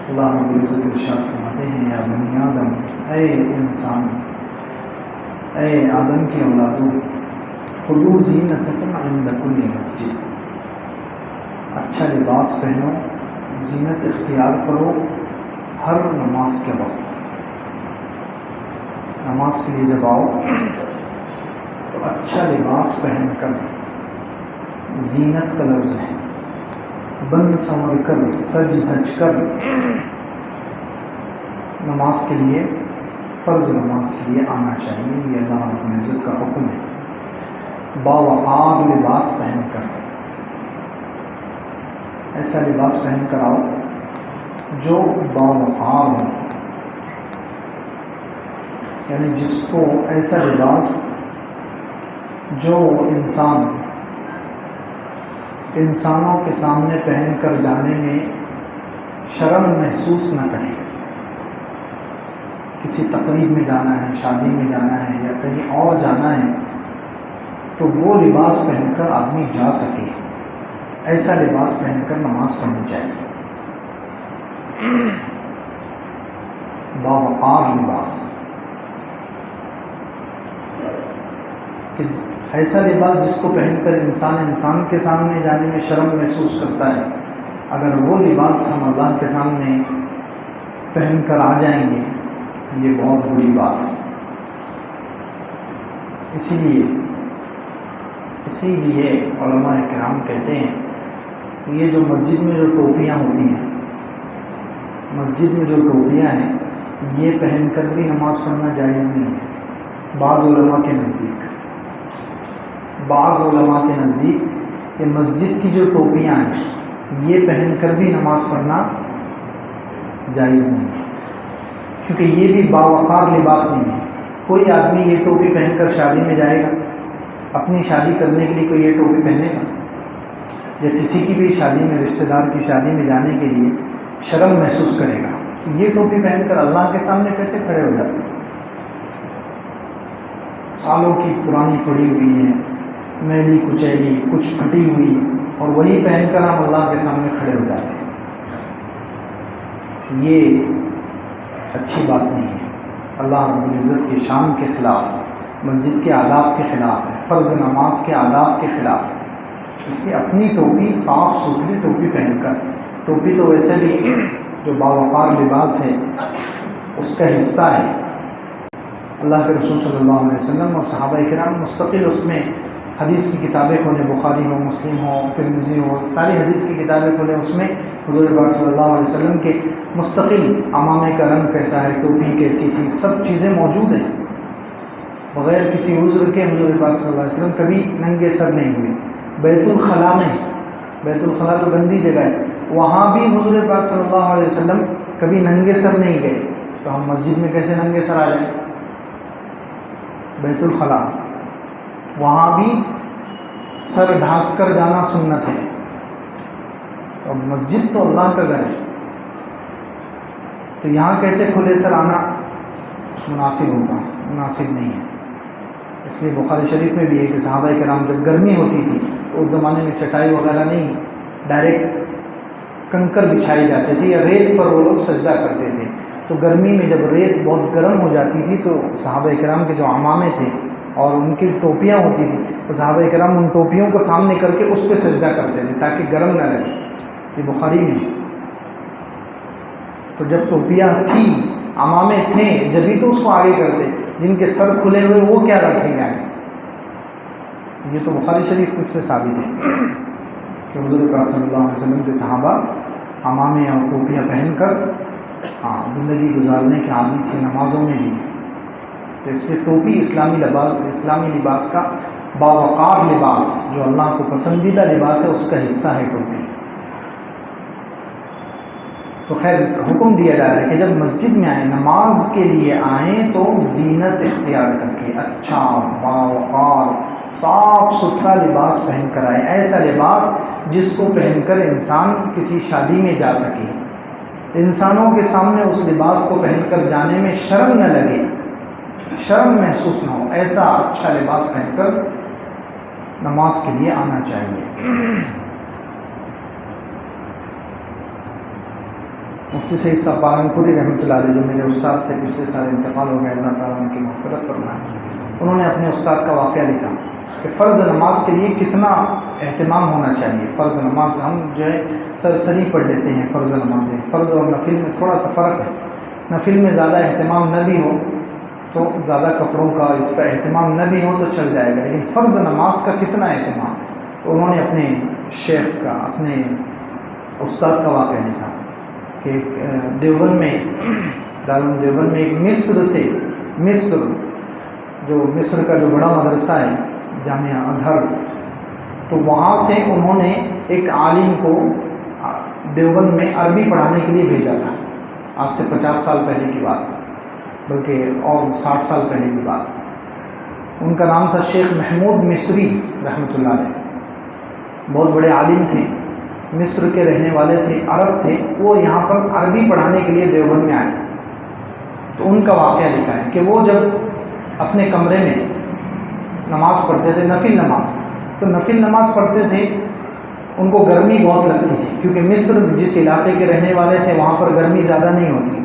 اللہ رب العزت ارشاد فرماتے ہیں یا بنی آدم، اے انسان، اے آدم کی اولادو، خذوا زینتکم عند کل مسجد، اچھا لباس پہنو، زینت اختیار کرو ہر نماز کے وقت۔ نماز کے لیے جب آؤ تو اچھا لباس پہن کر، زینت کا لفظ ہے، بند سنور کر، سج دھج کر نماز کے لیے، فرض نماز کے لیے آنا چاہیے۔ یہ اللہ رب العزت کا حکم ہے۔ باوقار لباس پہن کر، ایسا لباس پہن کر آؤ جو باوقار ہو، یعنی جس کو ایسا لباس جو انسانوں کے سامنے پہن کر جانے میں شرم محسوس نہ کرے۔ کسی تقریب میں جانا ہے، شادی میں جانا ہے یا کہیں اور جانا ہے تو وہ لباس پہن کر آدمی جا سکے، ایسا لباس پہن کر نماز پڑھنی چاہیے۔ باوقار لباس، کہ ایسا لباس جس کو پہن کر انسان کے سامنے جانے میں شرم محسوس کرتا ہے، اگر وہ لباس ہم اللہ کے سامنے پہن کر آ جائیں گے تو یہ بہت بری بات ہے۔ اسی لیے علماء کرام کہتے ہیں کہ یہ جو مسجد میں جو ٹوپیاں ہوتی ہیں، مسجد میں جو ٹوپیاں ہیں، یہ پہن کر بھی نماز پڑھنا جائز نہیں ہے۔ بعض علماء کے نزدیک یہ مسجد کی جو ٹوپیاں ہیں، یہ پہن کر بھی نماز پڑھنا جائز نہیں ہے، کیونکہ یہ بھی باوقار لباس نہیں ہے۔ کوئی آدمی یہ ٹوپی پہن کر شادی میں جائے گا، اپنی شادی کرنے کے لیے کوئی یہ ٹوپی پہنے گا؟ یا کسی کی بھی شادی میں، رشتہ دار کی شادی میں جانے کے لیے شرم محسوس کرے گا، یہ ٹوپی پہن کر اللہ کے سامنے کیسے کھڑے ہو جاتے ہیں؟ سالوں کی پرانی پڑی ہوئی ہے، میلی کچیلی، کچھ پھٹی ہوئی، اور وہی پہن کر ہم اللہ کے سامنے کھڑے ہو جاتے ہیں۔ یہ اچھی بات نہیں ہے، اللہ رب العزت کی شان کے خلاف، مسجد کے آداب کے خلاف ہے، فرض نماز کے آداب کے خلاف ہے۔ اس لیے اپنی ٹوپی، صاف ستھری ٹوپی پہن کر، ٹوپی تو ویسے بھی جو باوقار لباس ہے اس کا حصہ ہے۔ اللہ کے رسول صلی اللہ علیہ وسلم اور صحابہ کرام مستقل اس میں حدیث کی کتابیں کھولیں، بخاری ہو، مسلم ہو، ترمذی ہو، ساری حدیث کی کتابیں کھولیں، اس میں حضور پاک صلی اللہ علیہ وسلم کے مستقل عمامے کا رنگ کیسا ہے، ٹوپی کیسی تھی، سب چیزیں موجود ہیں۔ بغیر کسی عذر کے حضور پاک صلی اللہ علیہ وسلم کبھی ننگے سر نہیں ہوئے۔ بیت الخلاء تو گندی جگہ ہے، وہاں بھی حضور پاک صلی اللہ علیہ وسلم کبھی ننگے سر نہیں گئے، تو ہم مسجد میں کیسے ننگے سر آ جائیں؟ بیت الخلاء وہاں بھی سر ڈھانک کر جانا سنت ہے، اور مسجد تو اللہ کا گھر ہے، تو یہاں کیسے کھلے سر آنا مناسب نہیں ہے۔ اس لیے بخاری شریف میں بھی ہے کہ صحابہ کرام جب گرمی ہوتی تھی تو اس زمانے میں چٹائی وغیرہ نہیں، ڈائریکٹ کنکر بچھائی جاتے تھے یا ریت پر وہ لوگ سجدہ کرتے تھے، تو گرمی میں جب ریت بہت گرم ہو جاتی تھی تو صحابہ کرام کے جو عمامے تھے اور ان کی ٹوپیاں ہوتی تھیں، تو صحابہ کرام ان ٹوپیوں کو سامنے کر کے اس پہ سجدہ کرتے تھے تاکہ گرم نہ رہے۔ یہ بخاری میں، تو جب ٹوپیاں تھیں، عمامے تھے، جبھی تو اس کو آگے کرتے، جن کے سر کھلے ہوئے وہ کیا رکھیں گے؟ یہ تو بخاری شریف کس سے ثابت ہے کہ حضور پاک صلی اللہ علیہ وسلم کے صحابہ عمامے اور ٹوپیاں پہن کر زندگی گزارنے کے عادی تھے، نمازوں میں بھی۔ تو اس لیے ٹوپی اسلامی لباس کا باوقار لباس، جو اللہ کو پسندیدہ لباس ہے، اس کا حصہ ہے ٹوپی۔ تو خیر حکم دیا جا رہا ہے کہ جب مسجد میں آئیں، نماز کے لیے آئیں، تو زینت اختیار کر کے اچھا باوقار صاف ستھرا لباس پہن کر آئے، ایسا لباس جس کو پہن کر انسان کسی شادی میں جا سکے، انسانوں کے سامنے اس لباس کو پہن کر جانے میں شرم نہ لگے، شرم محسوس نہ ہو، ایسا اچھا لباس پہن کر نماز کے لیے آنا چاہیے۔ مفتی سعید صاحب پالنپوری رحمۃ اللہ علیہ جو میرے استاد تھے، پچھلے سال انتقال ہو گیا، اللہ تعالیٰ ان کی مغفرت فرمائے، انہوں نے اپنے استاد کا واقعہ لکھا کہ فرض نماز کے لیے کتنا اہتمام ہونا چاہیے۔ فرض نماز ہم جو ہے سرسری پڑھ لیتے ہیں، فرض نمازیں، فرض اور نفل میں تھوڑا سا فرق ہے۔ نفل میں زیادہ اہتمام نہ بھی ہو تو زیادہ کپڑوں کا اس کا اہتمام نہ بھی ہو تو چل جائے گا، لیکن فرض نماز کا کتنا اہتمام، تو انہوں نے اپنے شیخ کا، اپنے استاد کا واقعہ لکھا کہ دیوبند میں، دارالعلوم دیوبند میں ایک مصر کا جو بڑا مدرسہ ہے جامعہ ازہر، تو وہاں سے انہوں نے ایک عالم کو دیوبند میں عربی پڑھانے کے لیے بھیجا تھا، آج سے 50 سال پہلے کی بات، بلکہ اور 60 سال پہلے کی بات۔ ان کا نام تھا شیخ محمود مصری رحمۃ اللہ علیہ، بہت بڑے عالم تھے، مصر کے رہنے والے تھے، عرب تھے، وہ یہاں پر عربی پڑھانے کے لیے دیوبند میں آئے۔ تو ان کا واقعہ لکھا ہے کہ وہ جب اپنے کمرے میں نماز پڑھتے تھے، نفل نماز، تو نفل نماز پڑھتے تھے، ان کو گرمی بہت لگتی تھی، کیونکہ مصر جس علاقے کے رہنے والے تھے وہاں پر گرمی زیادہ نہیں ہوتی،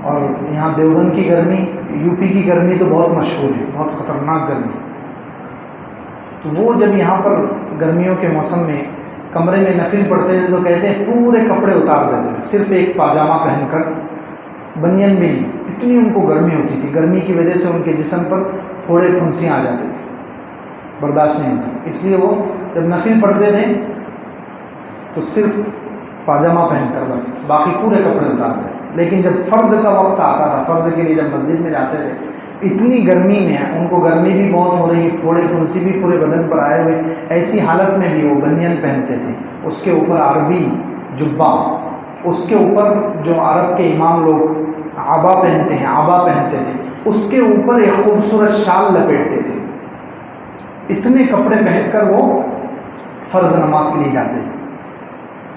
اور یہاں دیوبند کی گرمی، یو پی کی گرمی تو بہت مشہور ہے، بہت خطرناک گرمی۔ تو وہ جب یہاں پر گرمیوں کے موسم میں کمرے میں نفل پڑھتے تھے تو کہتے ہیں پورے کپڑے اتار دیتے تھے، صرف ایک پاجامہ پہن کر، بنین بھی نہیں، اتنی ان کو گرمی ہوتی تھی، گرمی کی وجہ سے ان کے جسم پر پھوڑے پھنسیاں آ جاتے تھے، برداشت نہیں ہوتی، اس لیے وہ جب نفل پڑھتے تھے تو صرف پاجامہ پہن کر بس، باقی پورے کپڑے اتارتے تھے۔ لیکن جب فرض کا وقت آتا تھا، فرض کے لیے جب مسجد میں جاتے تھے، اتنی گرمی میں ان کو گرمی بھی بہت ہو رہی، پھوڑے پھنسی بھی پورے بدن پر آئے ہوئے، ایسی حالت میں بھی وہ بنین پہنتے تھے، اس کے اوپر عربی جبہ، اس کے اوپر جو عرب کے امام لوگ عبا پہنتے ہیں، عبا پہنتے تھے، اس کے اوپر ایک خوبصورت شال لپیٹتے تھے۔ اتنے کپڑے پہن کر وہ فرض نماز کے لیے جاتے تھے،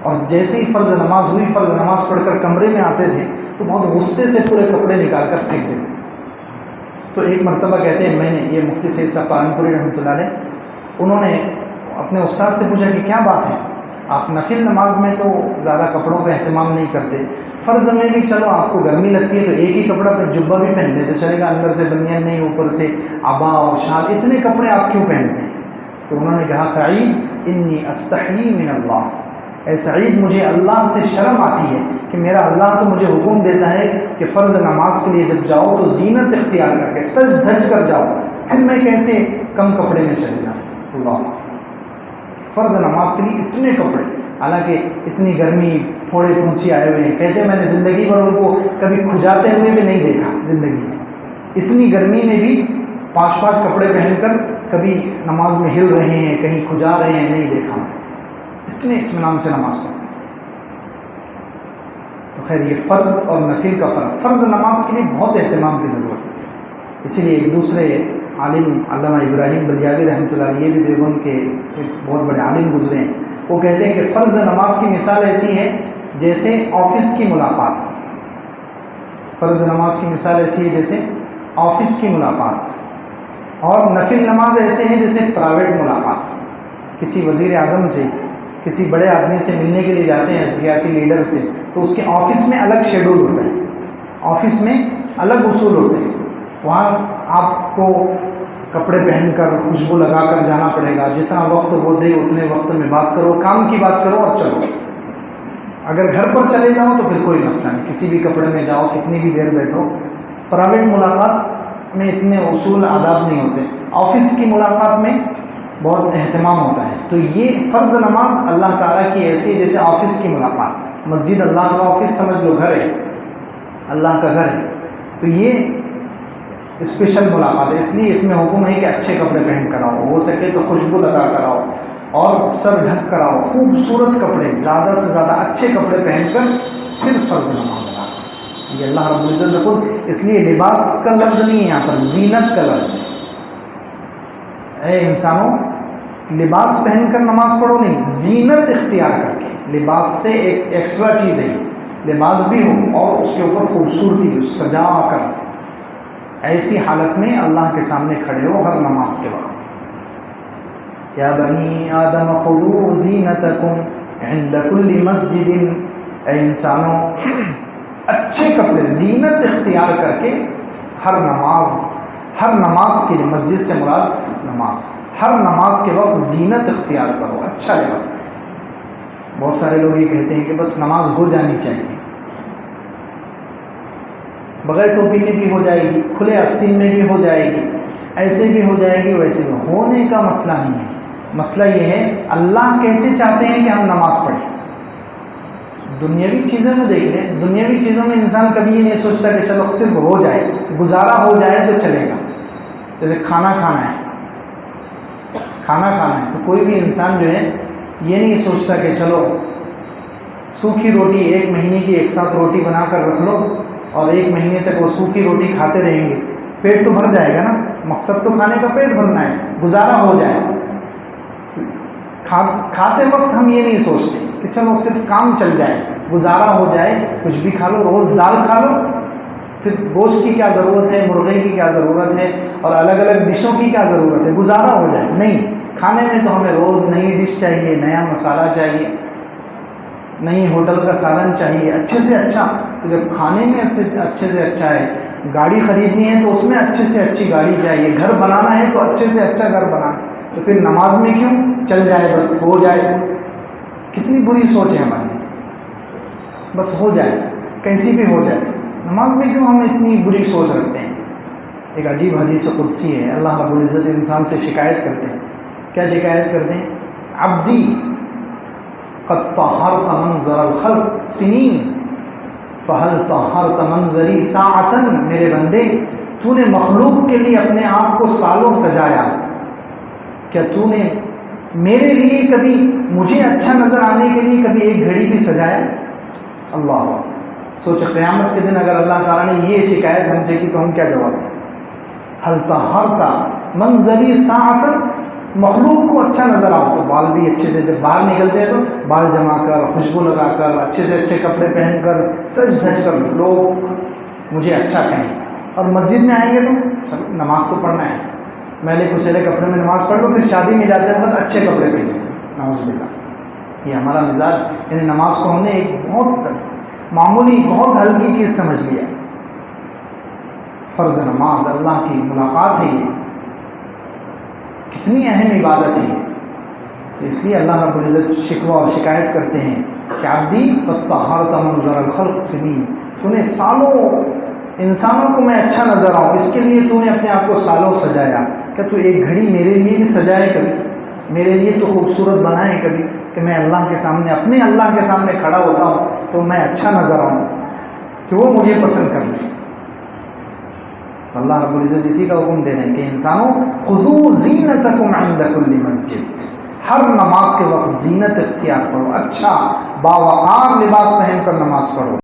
اور جیسے ہی فرض نماز ہوئی، فرض نماز پڑھ کر کمرے میں آتے تھے تو بہت غصے سے پورے کپڑے نکال کر پھینک دیتے۔ تو ایک مرتبہ کہتے ہیں میں نے، یہ مفتی سعید صاحب پالنپوری رحمۃ اللہ علیہ، انہوں نے اپنے استاد سے پوچھا کہ کیا بات ہے، آپ نفل نماز میں تو زیادہ کپڑوں کا اہتمام نہیں کرتے، فرض میں بھی چلو آپ کو گرمی لگتی ہے تو ایک ہی کپڑا پہ جبہ بھی پہن لیتے چلے گا، اندر سے بنیان نہیں، اوپر سے عبا اور شال، اتنے کپڑے آپ کیوں پہنتے ہیں؟ تو انہوں نے کہا سعید انی استحیی من اللہ، اے سعید مجھے اللہ سے شرم آتی ہے کہ میرا اللہ تو مجھے حکم دیتا ہے کہ فرض نماز کے لیے جب جاؤ تو زینت اختیار کر کے سج دھج کر جاؤ، پھر میں کیسے کم کپڑے میں چلے جاؤں؟ اللہ، فرض نماز کے لیے اتنے کپڑے، حالانکہ اتنی گرمی، پھوڑے پھنسی آئے ہوئے ہیں، کہتے ہیں میں نے زندگی بھر ان کو کبھی کھجاتے ہوئے بھی نہیں دیکھا، زندگی میں اتنی گرمی میں بھی 5 کپڑے پہن کر کبھی نماز میں ہل رہے ہیں، کہیں کھجا رہے ہیں، نہیں دیکھا، اتنے اطمینان سے نماز پڑھتے ہیں۔ تو خیر یہ فرض اور نفل کا فرق، فرض نماز کے لیے بہت اہتمام کی ضرورت ہے، اسی لیے ایک دوسرے عالم علامہ ابراہیم بلیاوی رحمۃ اللہ علیہ، یہ بھی دیوبند کے ایک بہت بڑے عالم گزرے ہیں، وہ کہتے ہیں کہ فرض نماز کی مثال ایسی ہے جیسے آفس کی ملاقات، فرض نماز کی مثال ایسی ہے جیسے آفس کی ملاقات، اور نفل نماز ایسے ہیں جیسے پرائیویٹ ملاقات، کسی وزیر اعظم سے، کسی بڑے آدمی سے ملنے کے لیے جاتے ہیں، سیاسی لیڈر سے، تو اس کے آفس میں الگ شیڈول ہوتا ہے، آفس میں الگ اصول ہوتے ہیں، وہاں آپ کو کپڑے پہن کر خوشبو لگا کر جانا پڑے گا، جتنا وقت وہ دے اتنے وقت میں بات کرو، کام کی بات کرو اور چلو۔ اگر گھر پر چلے جاؤ تو پھر کوئی مسئلہ نہیں، کسی بھی کپڑے میں جاؤ، کتنی بھی دیر بیٹھو۔ پرائیویٹ ملاقات میں اتنے اصول آداب نہیں ہوتے، آفس کی ملاقات میں بہت اہتمام ہوتا ہے۔ تو یہ فرض نماز اللہ تعالیٰ کی ایسی ہے جیسے آفس کی ملاقات، مسجد اللہ کا آفس سمجھ لو، گھر ہے، اللہ کا گھر ہے، تو یہ اسپیشل ملاقات ہے، اس لیے اس میں حکم ہے کہ اچھے کپڑے پہن کر آؤ، ہو سکے تو خوشبو لگا کر آؤ، اور سر ڈھک کر آؤ، خوبصورت کپڑے، زیادہ سے زیادہ اچھے کپڑے پہن کر پھر فرض نماز ادا کرو۔ یہ اللہ رب العزت نے خود، اس لیے لباس کا لفظ نہیں ہے یہاں پر، زینت کا لفظ ہے۔ اے انسانوں، لباس پہن کر نماز پڑھو نہیں، زینت اختیار کر کے، لباس سے ایک ایکسٹرا چیز ہے، لباس بھی ہو اور اس کے اوپر خوبصورتی ہو، سجا کر، ایسی حالت میں اللہ کے سامنے کھڑے ہو ہر نماز کے وقت۔ یا بنی آدم خذوا زینتکم عند کل مسجد اے انسانوں اچھے کپڑے زینت اختیار کر کے ہر نماز کے لیے، مسجد سے مراد نماز، ہر نماز کے وقت زینت اختیار کرو، اچھا لباس۔ بہت سارے لوگ یہ کہتے ہیں کہ بس نماز ہو جانی چاہیے، بغیر ٹوپی کے بھی ہو جائے گی، کھلے آستین میں بھی ہو جائے گی، ایسے بھی ہو جائے گی، ویسے بھی ہونے کا مسئلہ نہیں ہے۔ مسئلہ یہ ہے اللہ کیسے چاہتے ہیں کہ ہم نماز پڑھیں۔ دنیاوی چیزوں میں دیکھ لیں، دنیاوی چیزوں میں انسان کبھی یہ نہیں سوچتا کہ چلو صرف ہو جائے، گزارا ہو جائے تو چلے گا۔ جیسے کھانا کھانا ہے تو کوئی بھی انسان جو ہے یہ نہیں سوچتا کہ چلو سوکھی روٹی 1 مہینے کی ایک ساتھ روٹی بنا کر رکھ لو اور 1 مہینے تک وہ سوکھی روٹی کھاتے رہیں گے، پیٹ تو بھر جائے گا نا، مقصد تو کھانے کا پیٹ بھرنا ہے، گزارا ہو جائے۔ کھاتے وقت ہم یہ نہیں سوچتے کہ چلو صرف کام چل جائے، گزارا ہو جائے، کچھ بھی کھا لو، روز دال کھا لو، پھر گوشت کی کیا ضرورت ہے، مرغے کی کیا ضرورت ہے، اور الگ الگ ڈشوں کی کیا ضرورت ہے، گزارا ہو جائے۔ نہیں، کھانے میں تو ہمیں روز نئی ڈش چاہیے، نیا مسالہ چاہیے، نئی ہوٹل کا سالن چاہیے، اچھے سے اچھا۔ تو جب کھانے میں اچھے سے اچھا ہے، گاڑی خریدنی ہے تو اس میں اچھے سے اچھی گاڑی چاہیے، گھر بنانا ہے تو اچھے سے اچھا گھر بنانا، تو پھر نماز میں کیوں چل جائے، بس ہو جائے۔ کتنی بری سوچ ہے ہماری، بس ہو جائے، کیسی بھی ہو جائے۔ نماز میں کیوں ہم اتنی بری سوچ رکھتے ہیں؟ ایک عجیب حدیث قدسی ہے، اللہ رب العزت انسان سے شکایت کرتے ہیں۔ کیا شکایت کرتے ہیں؟ عبدی قد طہرت منظر الخلق سنین فہل طہرت منظری ساعتن، میرے بندے تو نے مخلوق کے لیے اپنے آپ کو سالوں سجایا، کیا تو نے میرے لیے کبھی، مجھے اچھا نظر آنے کے لیے کبھی ایک گھڑی بھی سجایا؟ اللہ سوچ، قیامت کے دن اگر اللہ تعالیٰ نے یہ شکایت ہم سے کی تو ہم کیا جواب دیں؟ حل طہرت منظری ساعتن، مخلوق کو اچھا نظر آؤ، تو بال بھی اچھے سے، جب باہر نکلتے ہیں تو بال جما کر، خوشبو لگا کر، اچھے سے اچھے کپڑے پہن کر، سج دھج کر لوگ مجھے اچھا کہیں، اور مسجد میں آئیں گے تو نماز تو پڑھنا ہے، میلے کچیلے کپڑے میں نماز پڑھ لو، پھر شادی میں جاتے وقت اچھے کپڑے پہنے، نعوذ باللہ۔ یہ ہمارا مزاج، یعنی نماز کو ہم نے ایک بہت معمولی، بہت ہلکی چیز سمجھ لیا۔ فرض نماز، اللہ کی ملاقات ہے، یہ کتنی اہم عبادت ہے، تو اس لیے اللہ رب العزت شکوہ اور شکایت کرتے ہیں کہ عبدی قد طہرت منظر الخلق سنین، تو نے سالوں انسانوں کو میں اچھا نظر آؤں، اس کے لیے تو نے اپنے آپ کو سالوں سجایا، کیا تو ایک گھڑی میرے لیے بھی سجائے کبھی، میرے لیے تو خوبصورت بنائے کبھی، کہ میں اللہ کے سامنے، اپنے اللہ کے سامنے کھڑا ہوتا ہوں تو میں اچھا نظر آؤں، کہ وہ مجھے پسند کر لیں۔ تو اللہ رب العزت اسی کا حکم دے رہے ہیں کہ انسانوں خذوا زینتکم عند کل مسجد، ہر نماز کے وقت زینت اختیار کرو، اچھا باوقار لباس پہن کر نماز پڑھو۔